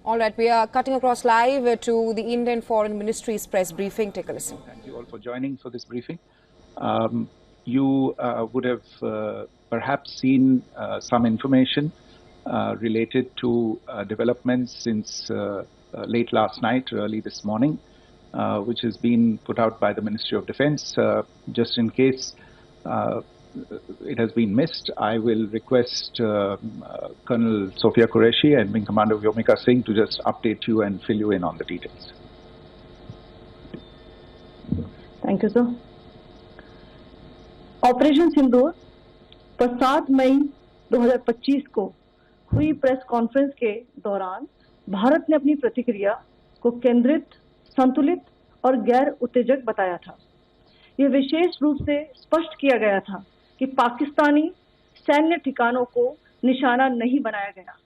All right, we are cutting across live to the Indian Foreign Ministry's press briefing. Take a listen. Thank you all for joining for this briefing. You would have perhaps seen some information related to developments since late last night, early this morning, which has been put out by the Ministry of Defense. Just in case it has been missed, I will request Colonel Sophia Qureshi and Wing Commander Vyomika Singh to just update you and fill you in on the details. Thank you, sir. Operation Sindoor पर 7 मई 2025 को हुई press conference के दौरान भारत ने अपनी प्रतिक्रिया को केंद्रित, संतुलित और गैर उत्तेजक बताया था। यह विशेष रूप से स्पष्ट किया गया था कि पाकिस्तानी सैन्य ठिकानों को निशाना नहीं बनाया गया।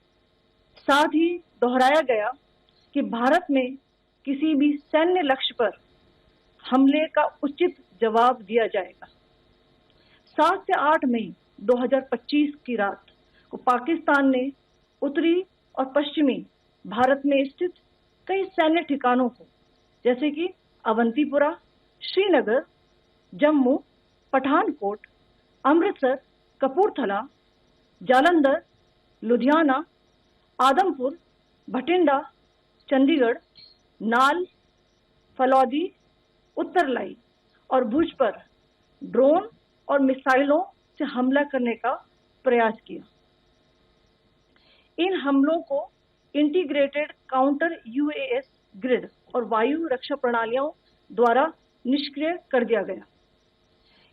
साथ ही दोहराया गया कि भारत में किसी भी सैन्य लक्ष्य पर हमले का उचित जवाब दिया जाएगा। 7 से 8 मई 2025 की रात को पाकिस्तान ने उत्तरी और पश्चिमी भारत में स्थित कई सैन्य ठिकानों को, जैसे कि अवंतीपुरा, श्रीनगर, जम्मू, पठानकोट, अमृतसर, कपूरथला, जालंधर, लुधियाना, आदमपुर, भटिंडा, चंडीगढ़, नाल, फलौदी, उत्तरलाई और भुज पर ड्रोन और मिसाइलों से हमला करने का प्रयास किया। इन हमलों को इंटीग्रेटेड काउंटर यूएस ग्रिड और वायु रक्षा प्रणालियों द्वारा निष्क्रिय कर दिया गया।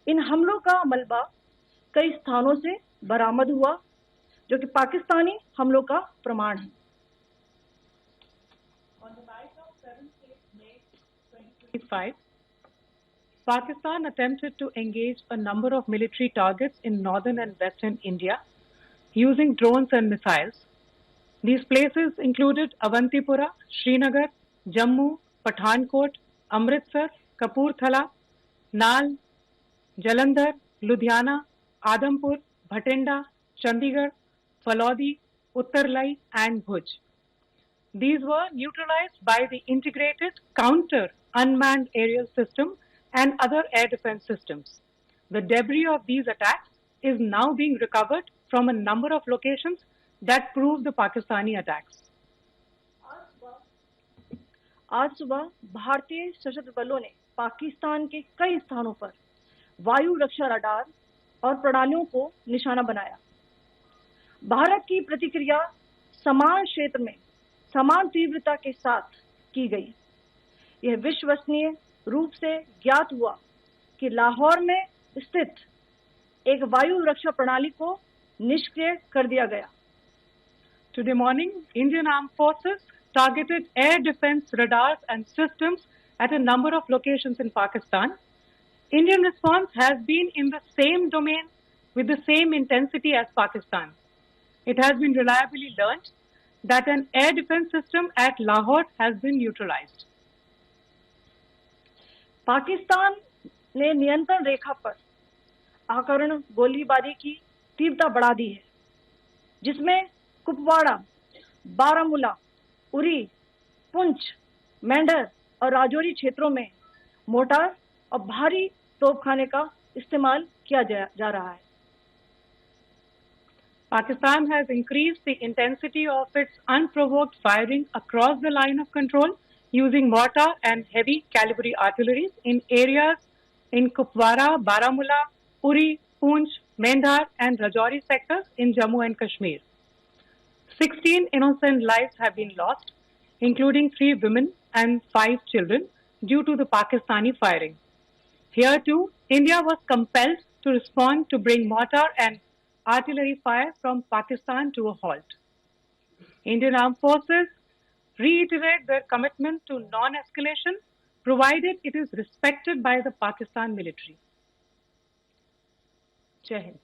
इन हमलों का मलबा कई स्थानों से बरामद हुआ, जो कि पाकिस्तानी हमलों का प्रमाण है। On the night of 7th May 2025, Pakistan attempted to engage a number of military targets in northern and western India using drones and missiles. These places included Avantipura, Srinagar, Jammu, Pathankot, Amritsar, Kapurthala, Nal, Jalandhar, Ludhiana, Adampur, Bhatinda, Chandigarh, Falodi, Uttarlai and Bhuj. These were neutralized by the integrated counter unmanned aerial system and other air defense systems. The debris of these attacks is now being recovered from a number of locations that prove the Pakistani attacks. आज सुबह भारतीय सशस्त्र बलों ने पाकिस्तान के कई स्थानों पर वायु रक्षा रडार और प्रणालियों को निशाना बनाया। भारत की प्रतिक्रिया समान क्षेत्र में समान तीव्रता के साथ की गई। यह विश्वसनीय रूप से ज्ञात हुआ कि लाहौर में स्थित एक वायु रक्षा प्रणाली को निष्क्रिय कर दिया गया। Today morning, Indian Armed Forces targeted air defense radars and systems at a number of locations in Pakistan. Indian response has been in the same domain with the same intensity as Pakistan. It has been reliably learned that an air defense system at Lahore has been neutralized. Pakistan ने नियंत्रण रेखा पर आकरण गोलीबारी की तीव्रता बढ़ा दी है, जिसमें कुपवाड़ा, बारामूला, उरी, पुंछ, मेंढर और राजौरी क्षेत्रों में मोर्टार और भारी तोपखाने का इस्तेमाल किया जा रहा है। Pakistan has increased the intensity of its unprovoked firing across the line of control using mortar and heavy calibre artillery in areas in Kupwara, Baramulla, Uri, Poonch, Mendhar and Rajouri sectors in Jammu and Kashmir. 16 innocent lives have been lost, including 3 women and 5 children, due to the Pakistani firing. Here too, India was compelled to respond to bring mortar and artillery fire from Pakistan to a halt. Indian Armed Forces reiterate their commitment to non-escalation, provided it is respected by the Pakistan military. Jai Hind.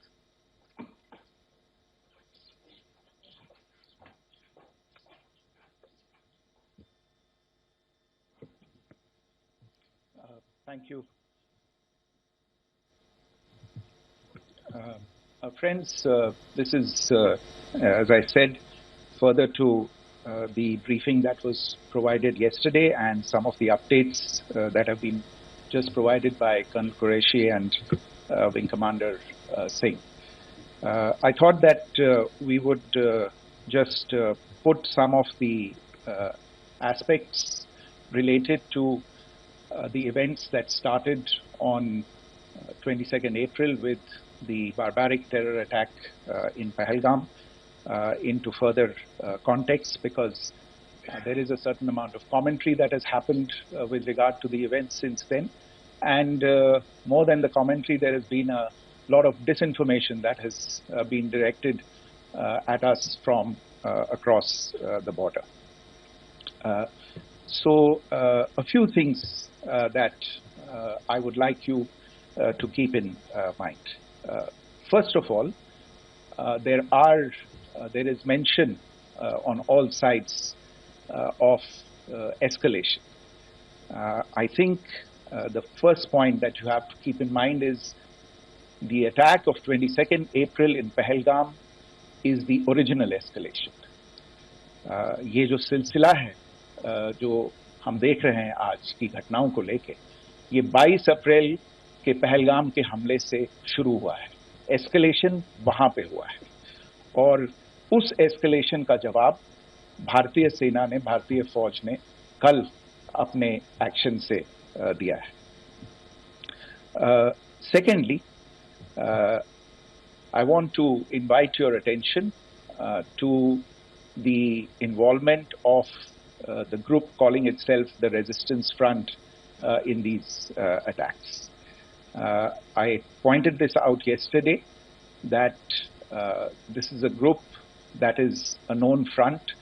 Thank you. Friends, this is, as I said, further to the briefing that was provided yesterday and some of the updates that have been just provided by Colonel Qureshi and Wing Commander Singh. I thought that we would just put some of the aspects related to the events that started on 22nd April with the barbaric terror attack in Pahalgam into further context, because there is a certain amount of commentary that has happened with regard to the events since then. And more than the commentary, there has been a lot of disinformation that has been directed at us from across the border. So a few things that I would like you to keep in mind. First of all, there is mention on all sides of escalation. I think the first point that you have to keep in mind is the attack of 22nd April in Pahalgam is the original escalation. ये जो सिलसिला है जो हम देख रहे हैं आज की घटनाओं को लेके, ये 22 अप्रैल के पहलगाम के हमले से शुरू हुआ है. एस्केलेशन वहां पे हुआ है और उस एस्केलेशन का जवाब भारतीय सेना ने, भारतीय फौज ने कल अपने एक्शन से दिया है. Secondly, I want to invite your attention to the involvement of the group calling itself the Resistance Front in these attacks. I pointed this out yesterday that this is a group that is a known front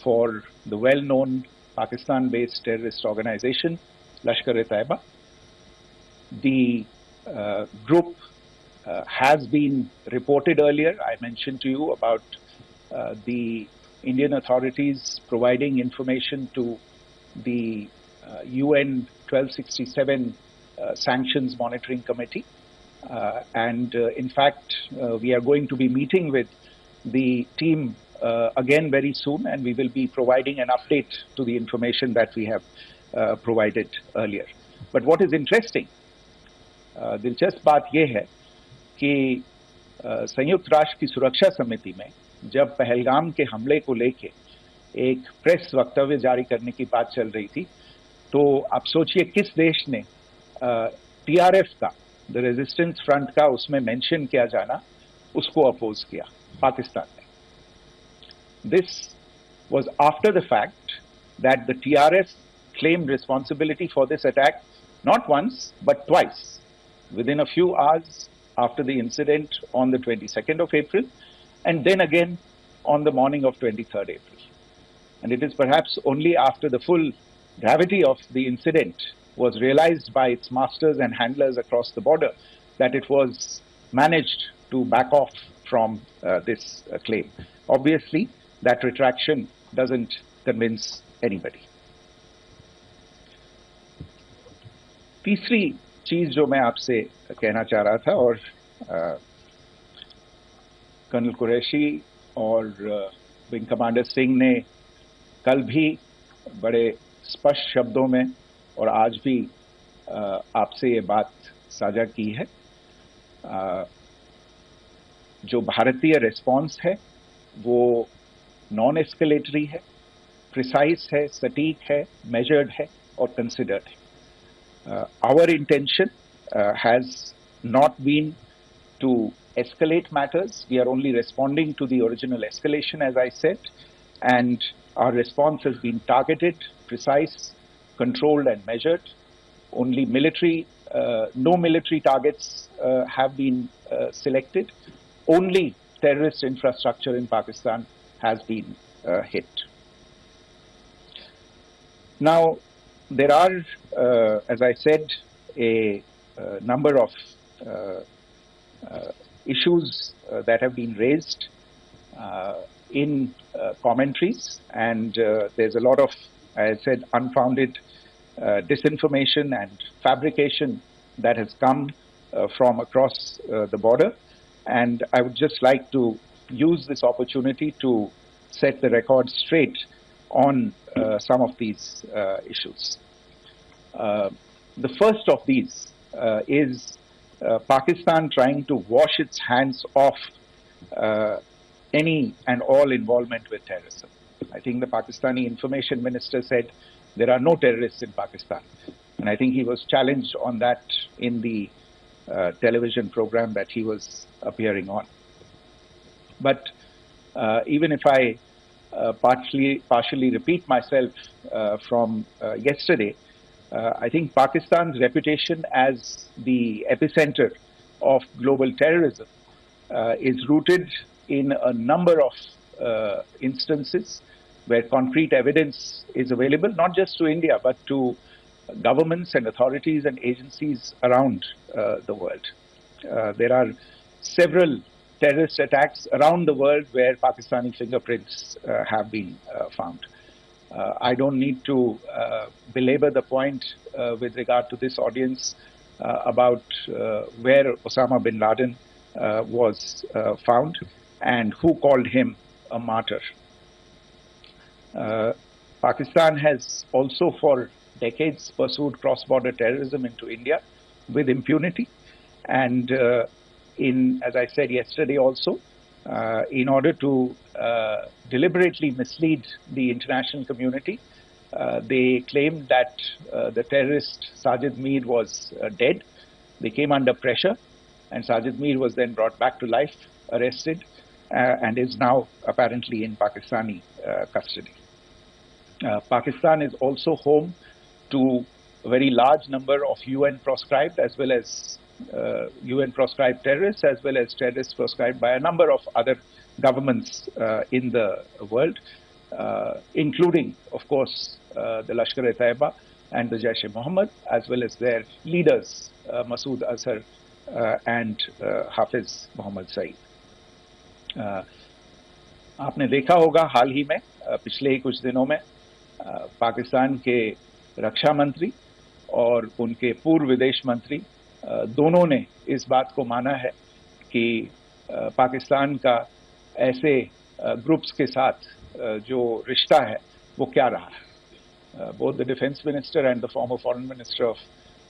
for the well-known Pakistan-based terrorist organization, Lashkar-e-Taiba. The group has been reported earlier. I mentioned to you about the Indian authorities providing information to the UN 1267 Sanctions Monitoring Committee. And in fact, we are going to be meeting with the team again very soon, and we will be providing an update to the information that we have provided earlier. But what is interesting, दिलचस्प बात यह है कि संयुक्त राष्ट्र की सुरक्षा समिति में जब पहलगाम के हमले को लेके एक प्रेस वक्तव्य जारी करने की बात चल रही थी, तो आप सोचिए किस देश ने टीआरएफ का, द रेजिस्टेंस फ्रंट का उसमें मेंशन किया जाना, उसको अपोज किया, पाकिस्तान ने. This was after the fact that the TRF claimed responsibility for this attack not once but twice, within a few hours after the incident on the 22nd of April, and then again on the morning of 23rd April. And it is perhaps only after the full gravity of the incident was realized by its masters and handlers across the border that it was managed to back off from this claim. Obviously, that retraction doesn't convince anybody. तीसरी चीज जो मैं आपसे कहना चाह रहा था, और कर्नल कुरैशी और विंग कमांडर सिंह ने कल भी बड़े स्पष्ट शब्दों में और आज भी आपसे ये बात साझा की है. जो भारतीय रिस्पॉन्स है वो नॉन एस्केलेटरी है, प्रिसाइज है, सटीक है, मेजर्ड है और कंसिडर्ड है. Our intention has not been to escalate matters. We are only responding to the original escalation, as I said, and our response has been targeted, precise, controlled and measured. Only no military targets have been selected. Only terrorist infrastructure in Pakistan has been hit. Now, there are, as I said, a number of issues that have been raised in commentaries, and there's a lot of, as I said, unfounded disinformation and fabrication that has come from across the border. And I would just like to use this opportunity to set the record straight on some of these issues. The first of these is Pakistan trying to wash its hands off any and all involvement with terrorism. I think the Pakistani information minister said there are no terrorists in Pakistan. And I think he was challenged on that in the television program that he was appearing on. But even if I partially repeat myself from yesterday, I think Pakistan's reputation as the epicenter of global terrorism is rooted in a number of instances where concrete evidence is available, not just to India, but to governments and authorities and agencies around the world. There are several terrorist attacks around the world where Pakistani fingerprints have been found. I don't need to belabor the point with regard to this audience about where Osama bin Laden was found and who called him a martyr. Pakistan has also for decades pursued cross-border terrorism into India with impunity, and as I said yesterday also, in order to deliberately mislead the international community, they claimed that the terrorist Sajid Mir was dead. They came under pressure, and Sajid Mir was then brought back to life, arrested, and is now apparently in Pakistani custody. Pakistan is also home to a very large number of UN proscribed as well as UN proscribed terrorists, as well as terrorists proscribed by a number of other governments in the world, including, of course, the Lashkar-e-Taiba and the Jaish-e-Mohammed, as well as their leaders, Masood Azhar and Hafiz Mohammed Saeed. आपने देखा होगा हाल ही में पिछले ही कुछ दिनों में पाकिस्तान के रक्षा मंत्री और उनके पूर्व विदेश मंत्री दोनों ने इस बात को माना है कि पाकिस्तान का ऐसे ग्रुप्स के साथ जो रिश्ता है वो क्या रहा है. Both the defense minister and the former foreign minister of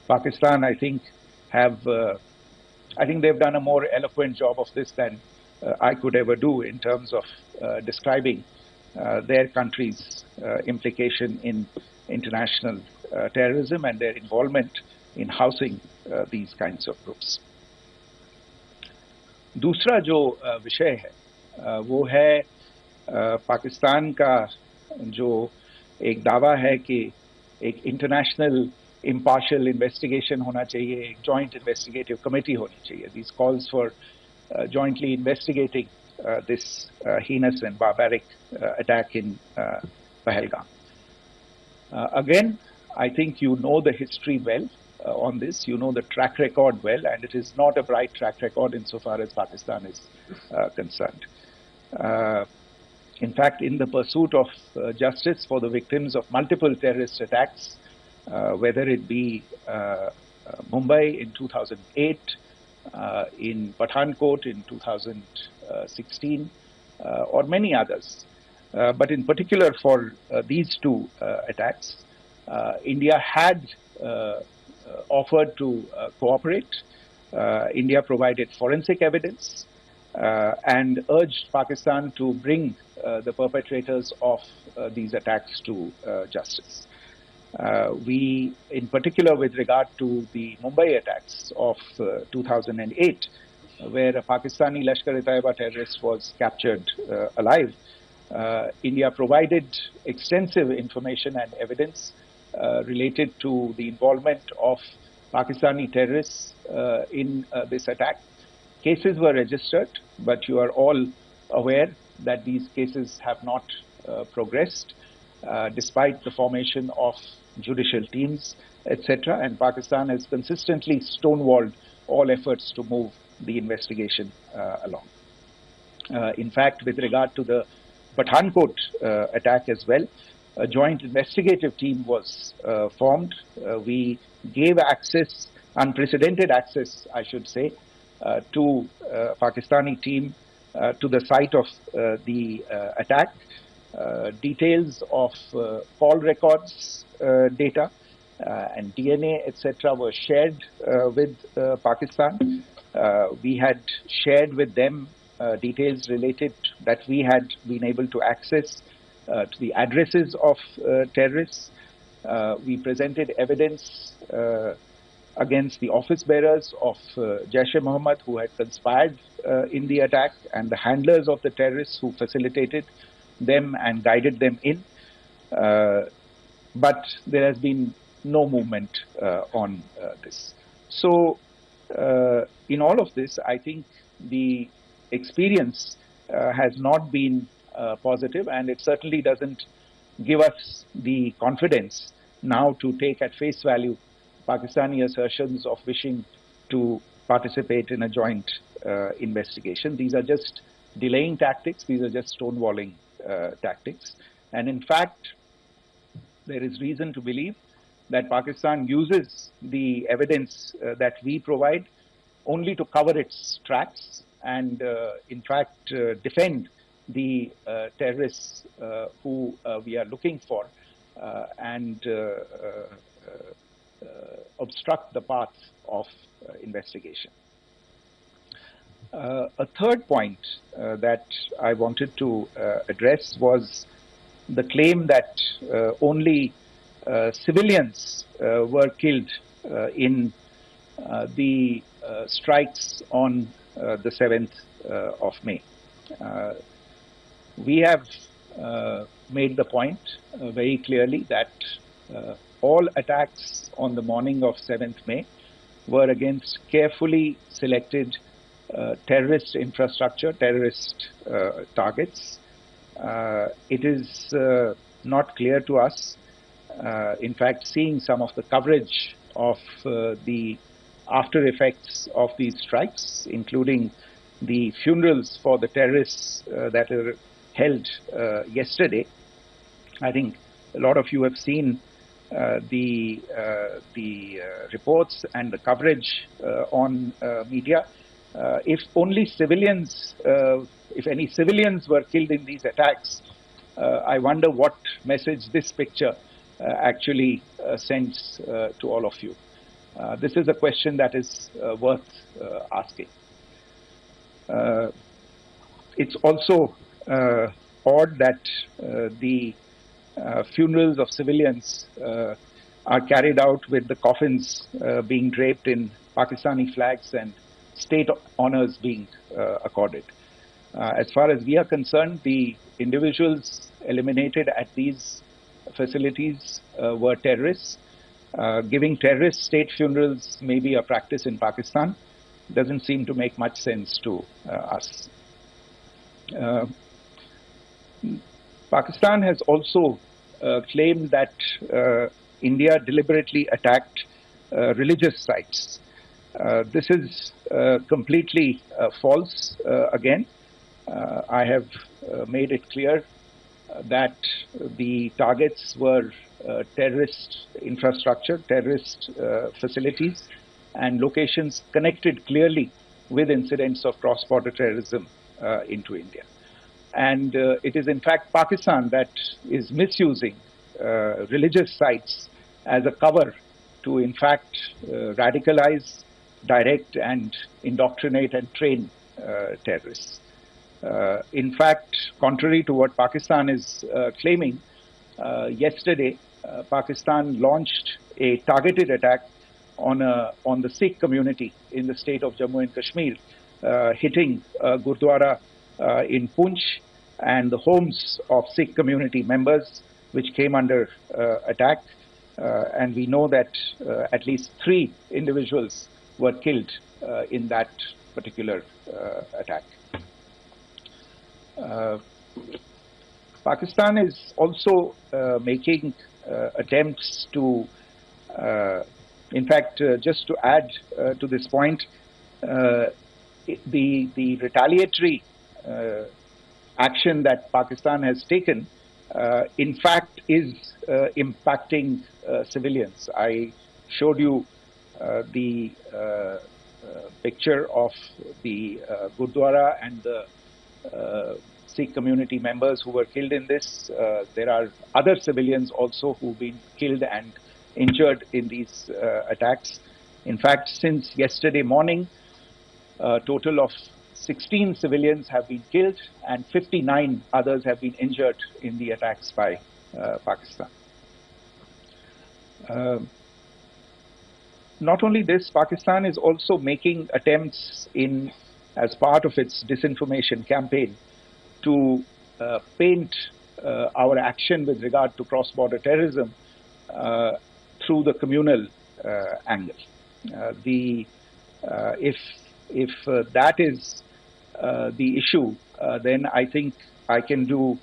Pakistan, I think they've done a more eloquent job of this than I could ever do in terms of describing their country's implication in international terrorism and their involvement in housing these kinds of groups. दूसरा जो विषय है वो है पाकिस्तान का जो एक दावा है कि एक इंटरनेशनल impartial investigation होना चाहिए, एक joint investigative committee होनी चाहिए. These calls for jointly investigating this heinous and barbaric attack in Pahalgam. Again, I think you know the history well on this. You know the track record well, and it is not a bright track record insofar as Pakistan is concerned. In fact, in the pursuit of justice for the victims of multiple terrorist attacks, whether it be Mumbai in 2008, in Pathankot in 2016, or many others. But in particular for these two attacks, India had offered to cooperate. India provided forensic evidence and urged Pakistan to bring the perpetrators of these attacks to justice. We, in particular with regard to the Mumbai attacks of 2008, where a Pakistani Lashkar-e-Taiba terrorist was captured alive, India provided extensive information and evidence related to the involvement of Pakistani terrorists in this attack. Cases were registered, but you are all aware that these cases have not progressed, despite the formation of judicial teams, etc. And Pakistan has consistently stonewalled all efforts to move the investigation along. In fact, with regard to the Pathankot attack as well, a joint investigative team was formed. We gave access, unprecedented access, I should say, to Pakistani team to the site of the attack. details of call records data and DNA, etc., were shared with Pakistan. We had shared with them details related that we had been able to access to the addresses of terrorists. We presented evidence against the office bearers of Jaish-e-Mohammed who had conspired in the attack, and the handlers of the terrorists who facilitated them and guided them in. But there has been no movement on this. So in all of this, I think the experience has not been positive, and it certainly doesn't give us the confidence now to take at face value Pakistani assertions of wishing to participate in a joint investigation. These are just delaying tactics. These are just stonewalling tactics. And in fact, there is reason to believe that Pakistan uses the evidence that we provide only to cover its tracks and, in fact, defend the terrorists who we are looking for and obstruct the path of investigation. A third point that I wanted to address was the claim that only civilians were killed in the strikes on the 7th of May. We have made the point very clearly that all attacks on the morning of 7th May were against carefully selected terrorist infrastructure, terrorist targets. It is not clear to us, in fact, seeing some of the coverage of the after effects of these strikes, including the funerals for the terrorists that were held yesterday. I think a lot of you have seen the reports and the coverage on media. If only civilians, if any civilians were killed in these attacks, I wonder what message this picture actually sends to all of you. This is a question that is worth asking. It's also odd that the funerals of civilians are carried out with the coffins being draped in Pakistani flags and state honors being accorded. As far as we are concerned, the individuals eliminated at these facilities were terrorists. Giving terrorist state funerals may be a practice in Pakistan. Doesn't seem to make much sense to us. Pakistan has also claimed that India deliberately attacked religious sites. This is completely false again. I have made it clear that the targets were terrorist infrastructure, terrorist facilities, and locations connected clearly with incidents of cross-border terrorism into India. And it is in fact Pakistan that is misusing religious sites as a cover to in fact radicalize, direct and indoctrinate and train terrorists. In fact, contrary to what Pakistan is claiming, yesterday Pakistan launched a targeted attack on the Sikh community in the state of Jammu and Kashmir, hitting Gurdwara in Poonch and the homes of Sikh community members, which came under attack. And we know that at least 3 individuals were killed in that particular attack. Pakistan is also making attempts to, in fact, just to add to this point, the retaliatory action that Pakistan has taken, in fact, is impacting civilians. I showed you the picture of the Gurdwara and the Sikh community members who were killed in this. There are other civilians also who've been killed and injured in these attacks. In fact, since yesterday morning, a total of 16 civilians have been killed and 59 others have been injured in the attacks by Pakistan. Not only this, Pakistan is also making attempts as part of its disinformation campaign to paint our action with regard to cross-border terrorism through the communal angle. If that is the issue, then I think I can do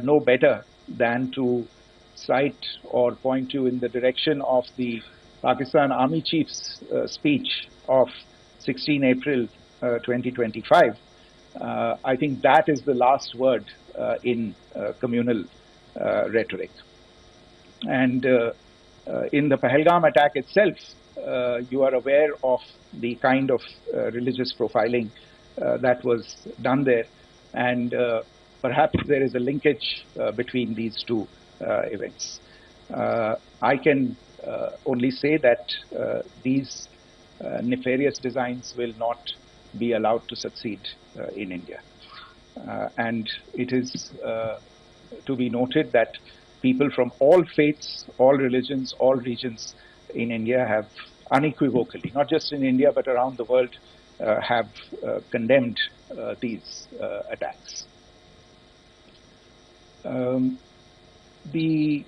no better than to cite or point you in the direction of the Pakistan Army Chief's speech of 16 April 2025. I think that is the last word in communal rhetoric. And in the Pahalgam attack itself, you are aware of the kind of religious profiling that was done there. And perhaps there is a linkage between these two events. I can only say that these nefarious designs will not be allowed to succeed in India. And it is to be noted that people from all faiths, all religions, all regions in India have unequivocally, not just in India but around the world, have condemned these attacks. The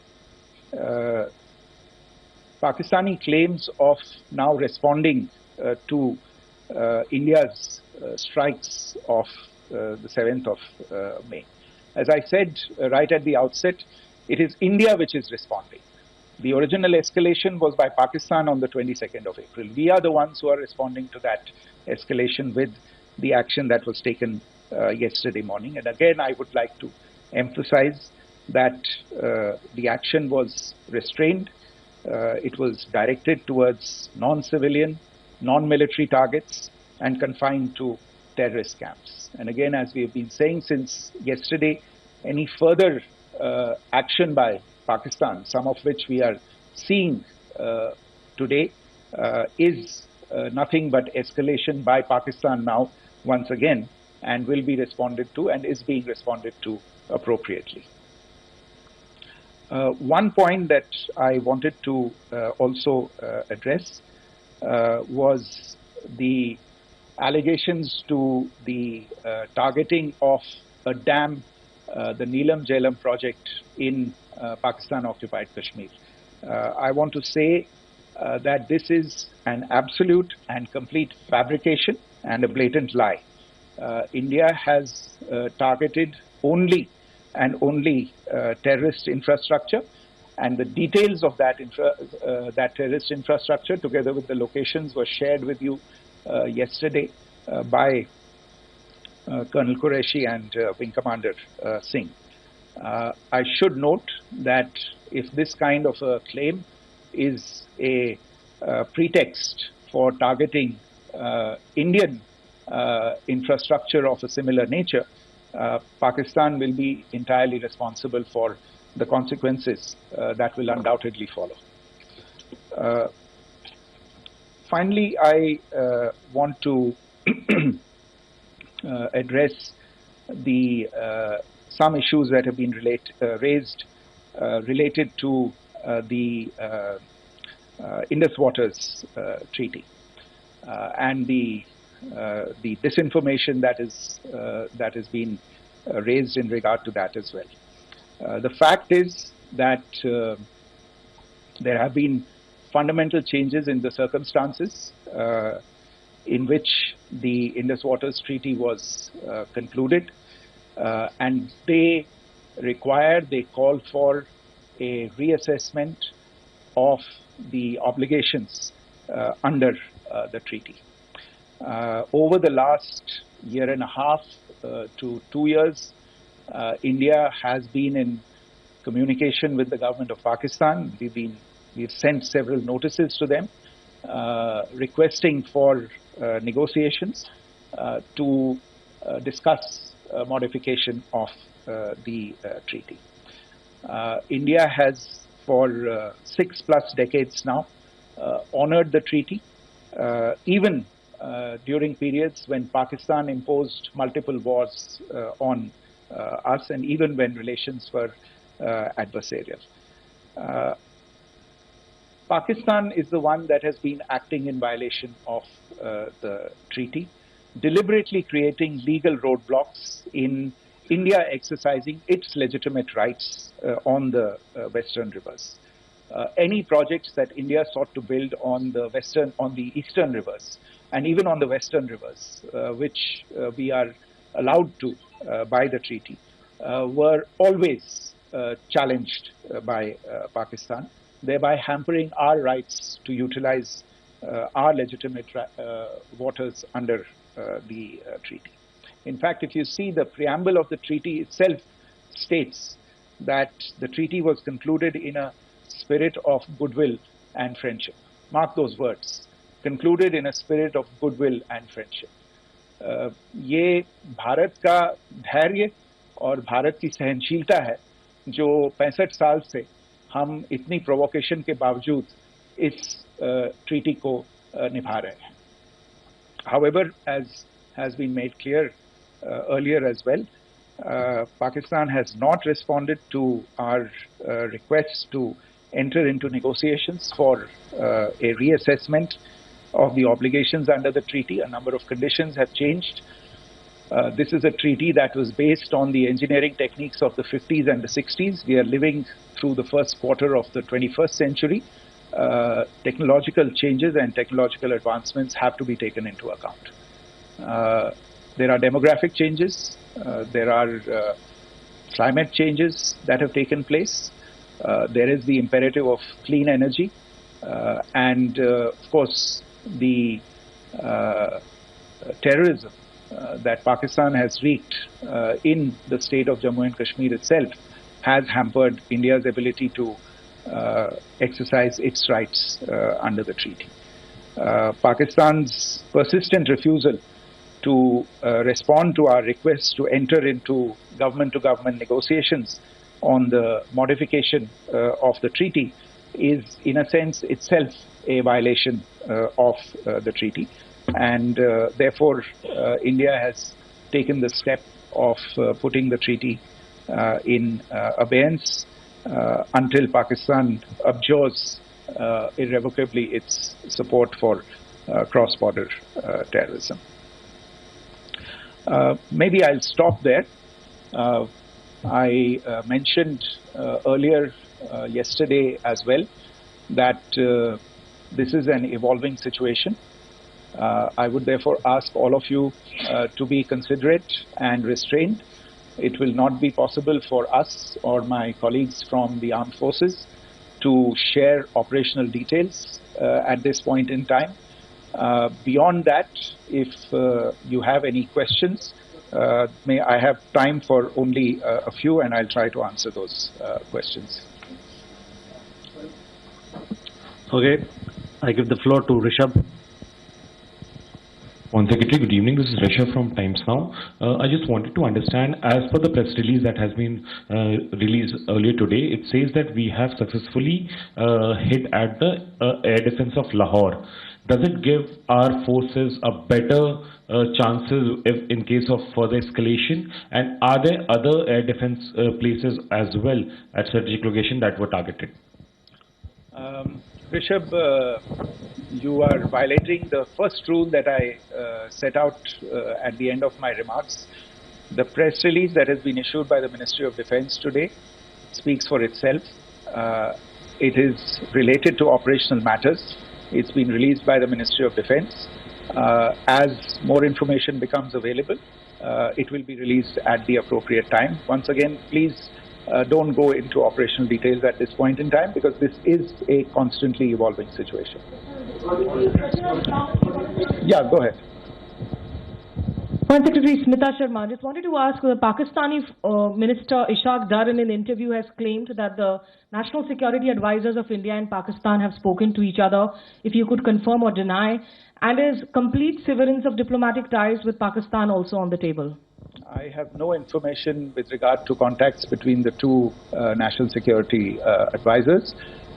Pakistani claims of now responding to India's strikes of the 7th of May. As I said right at the outset, it is India which is responding. The original escalation was by Pakistan on the 22nd of April. We are the ones who are responding to that escalation with the action that was taken yesterday morning. And again, I would like to emphasize that the action was restrained. It was directed towards non-civilian, non-military targets and confined to terrorist camps. And again, as we have been saying since yesterday, any further action by Pakistan, some of which we are seeing today, is nothing but escalation by Pakistan now, once again, and will be responded to and is being responded to appropriately. One point that I wanted to also address was the allegations to the targeting of a dam, the Neelam Jhelum project in Pakistan-occupied Kashmir. I want to say that this is an absolute and complete fabrication and a blatant lie. India has targeted only and only terrorist infrastructure, and the details of that terrorist infrastructure, together with the locations, were shared with you yesterday by Colonel Qureshi and Wing Commander Singh. I should note that if this kind of a claim is a pretext for targeting Indian infrastructure of a similar nature, Pakistan will be entirely responsible for the consequences that will undoubtedly follow. Finally, I want to address some issues that have been raised related to the Indus Waters Treaty and the disinformation that has been raised in regard to that as well. The fact is that there have been fundamental changes in the circumstances in which the Indus Waters Treaty was concluded, and they call for a reassessment of the obligations under the treaty. Over the last year and a half to 2 years, India has been in communication with the government of Pakistan. We've sent several notices to them requesting for negotiations to discuss modification of the treaty. India has, for 6+ decades now, honored the treaty, even during periods when Pakistan imposed multiple wars on us, and even when relations were adversarial. Pakistan is the one that has been acting in violation of the treaty, deliberately creating legal roadblocks in India exercising its legitimate rights on the western rivers. Any projects that India sought to build on the eastern rivers, and even on the western rivers, which we are allowed to by the treaty, were always challenged by Pakistan, thereby hampering our rights to utilize our legitimate waters under the treaty. In fact, if you see the preamble of the treaty itself states that the treaty was concluded in a spirit of goodwill and friendship. Mark those words, concluded in a spirit of goodwill and friendship. ये भारत का धैर्य और भारत की सहनशीलता है जो 65 साल से हम इतनी प्रोवोकेशन के बावजूद इस ट्रीटी को निभा रहे हैं. However, as has been made clear earlier as well, Pakistan has not responded to our requests to enter into negotiations for a reassessment of the obligations under the treaty. A number of conditions have changed. This is a treaty that was based on the engineering techniques of the 50s and the 60s. We are living through the first quarter of the 21st century. Technological changes and technological advancements have to be taken into account. There are demographic changes. There are climate changes that have taken place. There is the imperative of clean energy. And of course, the terrorism that Pakistan has wreaked in the state of Jammu and Kashmir itself has hampered India's ability to exercise its rights under the treaty. Pakistan's persistent refusal to respond to our requests to enter into government-to-government negotiations on the modification of the treaty is, in a sense, itself a violation of the treaty. And therefore, India has taken the step of putting the treaty in abeyance until Pakistan abjures irrevocably its support for cross-border terrorism. Maybe I'll stop there. I mentioned earlier yesterday as well that this is an evolving situation. I would therefore ask all of you to be considerate and restrained. It will not be possible for us or my colleagues from the armed forces to share operational details at this point in time. Beyond that, if you have any questions, may I have time for only a few, and I'll try to answer those questions. Okay, I give the floor to Rishabh. One Secretary, good evening. This is Rishabh from Times Now. I just wanted to understand, as per the press release that has been released earlier today, it says that we have successfully hit at the air defense of Lahore. Does it give our forces a better chances if in case of further escalation? And are there other air defense places as well at strategic location that were targeted? Rishabh, you are violating the first rule that I set out at the end of my remarks. The press release that has been issued by the Ministry of Defense today speaks for itself. It is related to operational matters. It's been released by the Ministry of Defense. As more information becomes available, it will be released at the appropriate time. Once again, please don't go into operational details at this point in time, because this is a constantly evolving situation. Yeah, go ahead. Foreign Secretary Smita Sharma, just wanted to ask, the Pakistani Minister Ishaq Dar in an interview has claimed that the national security advisors of India and Pakistan have spoken to each other. If you could confirm or deny, and is complete severance of diplomatic ties with Pakistan also on the table? I have no information with regard to contacts between the two national security advisors.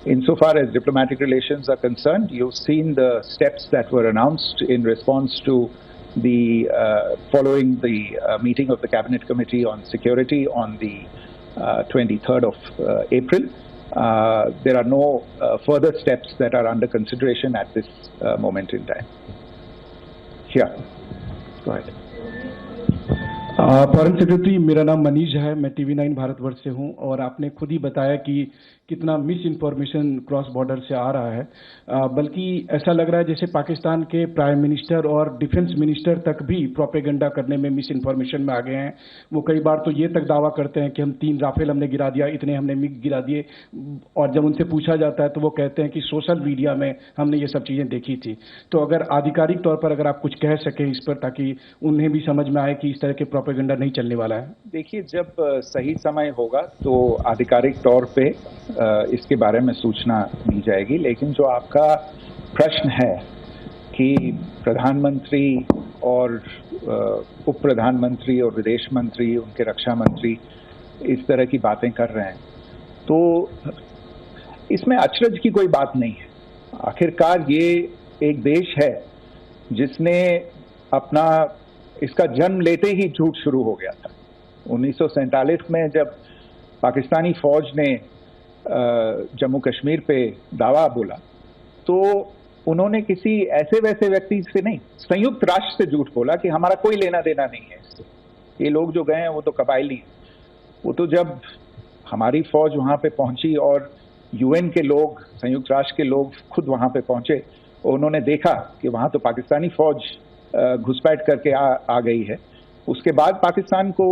Insofar as diplomatic relations are concerned, you've seen the steps that were announced in response to the following the meeting of the Cabinet Committee on Security on the 23rd of April. There are no further steps that are under consideration at this moment in time. Here, go ahead. Foreign secretary, मेरा नाम मनीष है, मैं TV9 Bharatvarsh से हूं और आपने खुद ही बताया कि कितना मिस इन्फॉर्मेशन क्रॉस बॉर्डर से आ रहा है, बल्कि ऐसा लग रहा है जैसे पाकिस्तान के प्राइम मिनिस्टर और डिफेंस मिनिस्टर तक भी प्रोपेगेंडा करने में मिस इन्फॉर्मेशन में आ गए हैं। वो कई बार तो ये तक दावा करते हैं कि हम 3 राफेल हमने गिरा दिया, इतने हमने मिग गिरा दिए, और जब उनसे पूछा जाता है तो वो कहते हैं कि सोशल मीडिया में हमने ये सब चीज़ें देखी थी। तो अगर आधिकारिक तौर पर अगर आप कुछ कह सकें इस पर, ताकि उन्हें भी समझ में आए कि इस तरह के प्रोपेगेंडा नहीं चलने वाला है। देखिए, जब सही समय होगा तो आधिकारिक तौर पे इसके बारे में सूचना दी जाएगी, लेकिन जो आपका प्रश्न है कि प्रधानमंत्री और उप प्रधानमंत्री और विदेश मंत्री, उनके रक्षा मंत्री इस तरह की बातें कर रहे हैं, तो इसमें अचरज की कोई बात नहीं है। आखिरकार ये एक देश है जिसने अपना इसका जन्म लेते ही झूठ शुरू हो गया था। 1947 में जब पाकिस्तानी फौज ने जम्मू कश्मीर पे दावा बोला, तो उन्होंने किसी ऐसे वैसे व्यक्ति से नहीं, संयुक्त राष्ट्र से झूठ बोला कि हमारा कोई लेना देना नहीं है इससे। ये लोग जो गए हैं वो तो कबायली हैं। वो तो जब हमारी फौज वहां पे पहुंची और UN के लोग, संयुक्त राष्ट्र के लोग खुद वहां पे पहुंचे और उन्होंने देखा कि वहां तो पाकिस्तानी फौज घुसपैठ करके आ गई है, उसके बाद पाकिस्तान को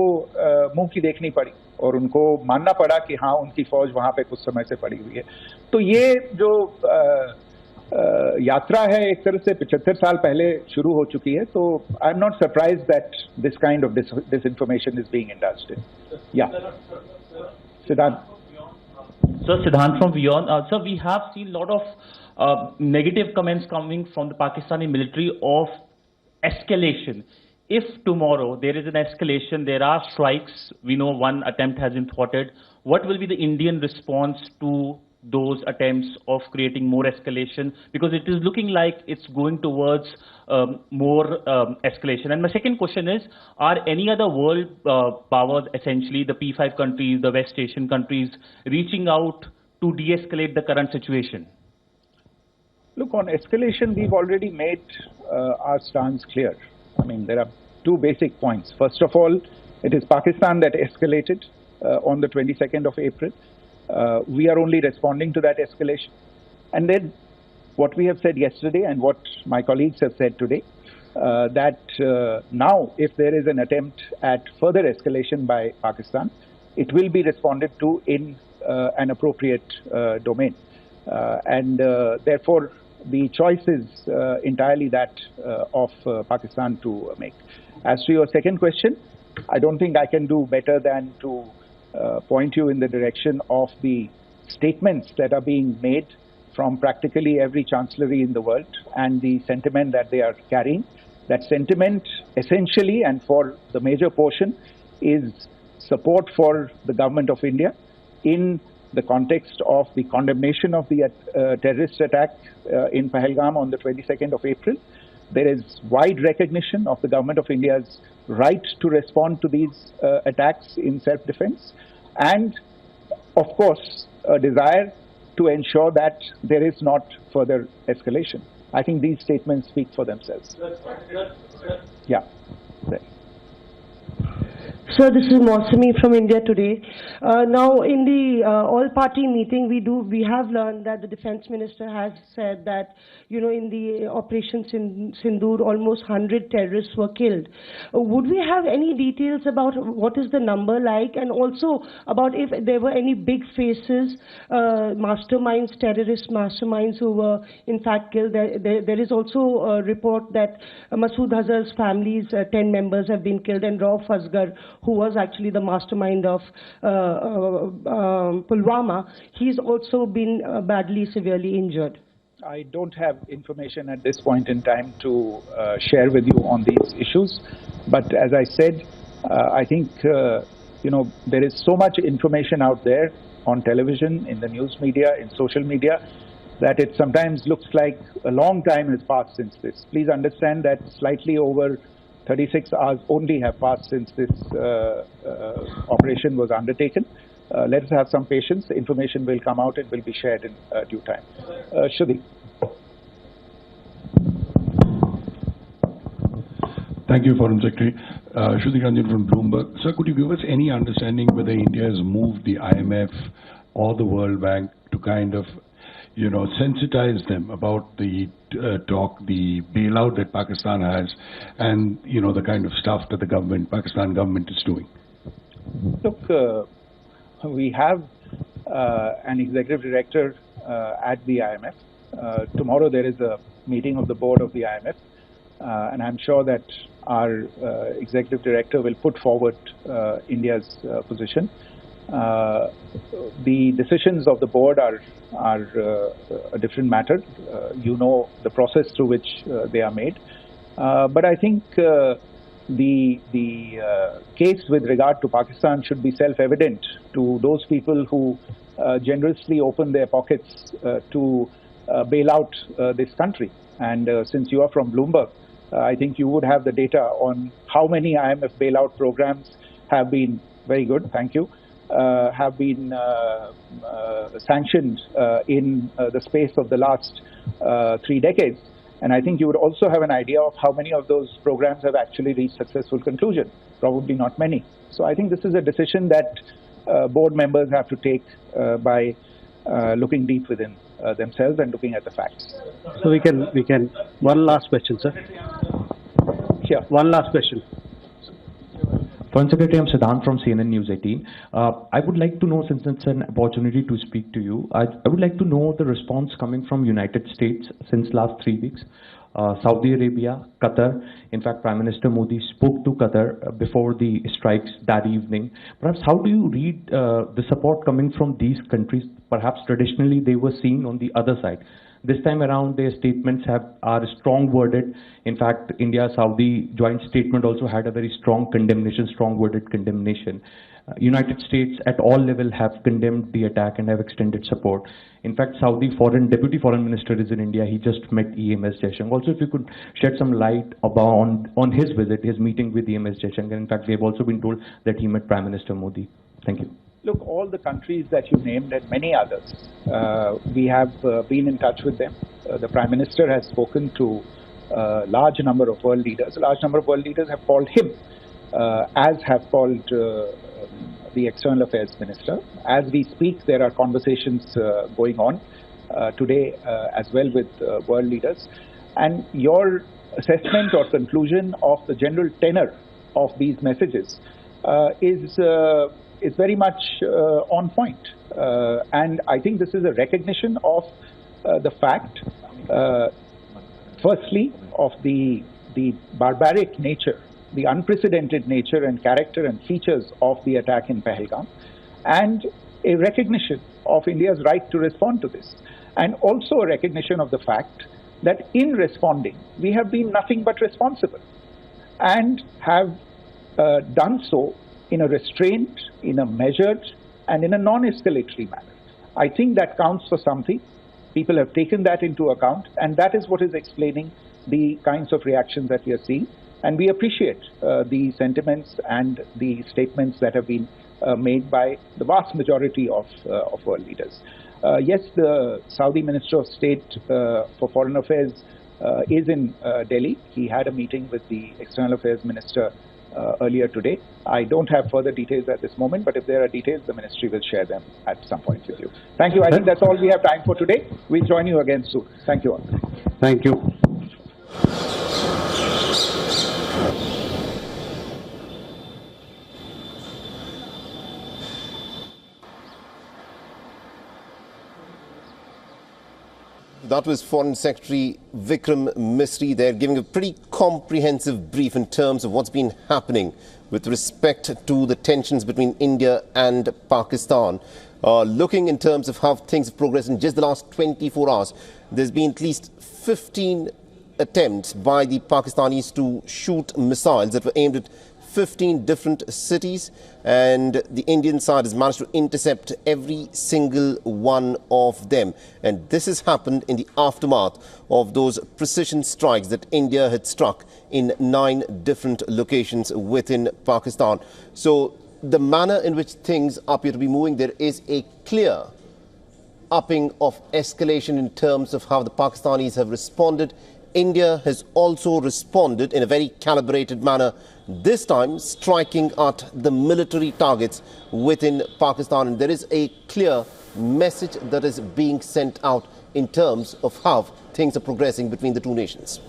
मुंह की देखनी पड़ी और उनको मानना पड़ा कि हाँ, उनकी फौज वहां पे कुछ समय से पड़ी हुई है। तो ये जो यात्रा है एक तरह से 75 साल पहले शुरू हो चुकी है। तो I am not surprise that this kind of disinformation is being indulged in. Yeah. Siddhant. So Siddhant from WION. Sir, we have seen a lot of negative comments coming from the Pakistani military of escalation. If tomorrow there is an escalation, there are strikes, we know one attempt has been thwarted, what will be the Indian response to those attempts of creating more escalation? Because it is looking like it's going towards more escalation. And my second question is, are any other world powers, essentially the P5 countries, the West Asian countries, reaching out to de-escalate the current situation? Look, on escalation, we've already made our stance clear. I mean, there are two basic points. First of all, it is Pakistan that escalated on the 22nd of April. We are only responding to that escalation. And then what we have said yesterday and what my colleagues have said today, that now if there is an attempt at further escalation by Pakistan, it will be responded to in an appropriate domain. And therefore, the choice is entirely that of Pakistan to make. As to your second question, I don't think I can do better than to point you in the direction of the statements that are being made from practically every chancellery in the world and the sentiment that they are carrying. That sentiment essentially and for the major portion is support for the government of India in the context of the condemnation of the terrorist attack in Pahalgam on the 22nd of April. There is wide recognition of the government of India's right to respond to these attacks in self-defense, and of course a desire to ensure that there is not further escalation. I think these statements speak for themselves. Yeah. Sir, this is Mausami from India Today. Now, in the all-party meeting, we have learned that the defense minister has said that, you know, in the operations in Sindoor, almost 100 terrorists were killed. Would we have any details about what is the number like, and also about if there were any big faces, masterminds, terrorist masterminds who were in fact killed? There is also a report that Masood Azhar's family's 10 members have been killed, and Rauf Asghar, who was actually the mastermind of Pulwama, he's also been badly, severely injured. I don't have information at this point in time to share with you on these issues, but as I said, I think, there is so much information out there on television, in the news media, in social media, that it sometimes looks like a long time has passed since this. Please understand that slightly over 36 hours only have passed since this operation was undertaken. Let us have some patience. Information will come out and will be shared in due time. Shruti. Thank you, Foreign Secretary. Shruti Ranjan from Bloomberg. Sir, could you give us any understanding whether India has moved the IMF or the World Bank to kind of, sensitize them about the the bailout that Pakistan has, and the kind of stuff that the Pakistan government is doing? Look, we have an executive director at the IMF. Tomorrow there is a meeting of the board of the IMF, and I'm sure that our executive director will put forward India's position. The decisions of the board are a different matter. You know the process through which they are made. But I think the case with regard to Pakistan should be self-evident to those people who generously open their pockets to bail out this country. And since you are from Bloomberg, I think you would have the data on how many IMF bailout programs have been, very good, thank you, have been sanctioned in the space of the last 3 decades. And I think you would also have an idea of how many of those programs have actually reached successful conclusion. Probably not many. So I think this is a decision that board members have to take by looking deep within themselves and looking at the facts. So we can, one last question, sir. Sure. One last question. Foreign Secretary, I'm Siddhant from CNN News 18. I would like to know, since it's an opportunity to speak to you, I would like to know the response coming from United States since last 3 weeks. Saudi Arabia, Qatar. In fact, Prime Minister Modi spoke to Qatar before the strikes that evening. Perhaps how do you read the support coming from these countries? Perhaps traditionally they were seen on the other side. This time around, their statements are strong-worded. In fact, India-Saudi joint statement also had a very strong condemnation, strong-worded condemnation. United States at all levels have condemned the attack and have extended support. In fact, Saudi Deputy Foreign Minister is in India. He just met EMS Jaishankar. Also, if you could shed some light on his visit, his meeting with EMS Jaishankar. In fact, we have also been told that he met Prime Minister Modi. Thank you. Look, all the countries that you named and many others, we have been in touch with them. The Prime Minister has spoken to a large number of world leaders. A large number of world leaders have called him, as have called the External Affairs Minister. As we speak, there are conversations going on today as well with world leaders. And your assessment or conclusion of the general tenor of these messages is very much on point. And I think this is a recognition of the fact, firstly, of the barbaric nature, the unprecedented nature and character and features of the attack in Pahalgam, and a recognition of India's right to respond to this. And also a recognition of the fact that in responding, we have been nothing but responsible and have done so in a restrained, in a measured, and in a non-escalatory manner. I think that counts for something. People have taken that into account, and that is what is explaining the kinds of reactions that we are seeing. And we appreciate the sentiments and the statements that have been made by the vast majority of world leaders. Yes, the Saudi Minister of State for Foreign Affairs is in Delhi. He had a meeting with the External Affairs Minister earlier today. I don't have further details at this moment, but if there are details, the ministry will share them at some point with you. Thank you. I think that's all we have time for today. We'll join you again soon. Thank you all. Thank you. That was Foreign Secretary Vikram Misri there, giving a pretty comprehensive brief in terms of what's been happening with respect to the tensions between India and Pakistan. Looking in terms of how things have progressed in just the last 24 hours, there's been at least 15 attempts by the Pakistanis to shoot missiles that were aimed at 15 different cities, and the Indian side has managed to intercept every single one of them. And this has happened in the aftermath of those precision strikes that India had struck in 9 different locations within Pakistan. So the manner in which things appear to be moving, there is a clear upping of escalation in terms of how the Pakistanis have responded. India has also responded in a very calibrated manner, this time striking at the military targets within Pakistan. And there is a clear message that is being sent out in terms of how things are progressing between the two nations.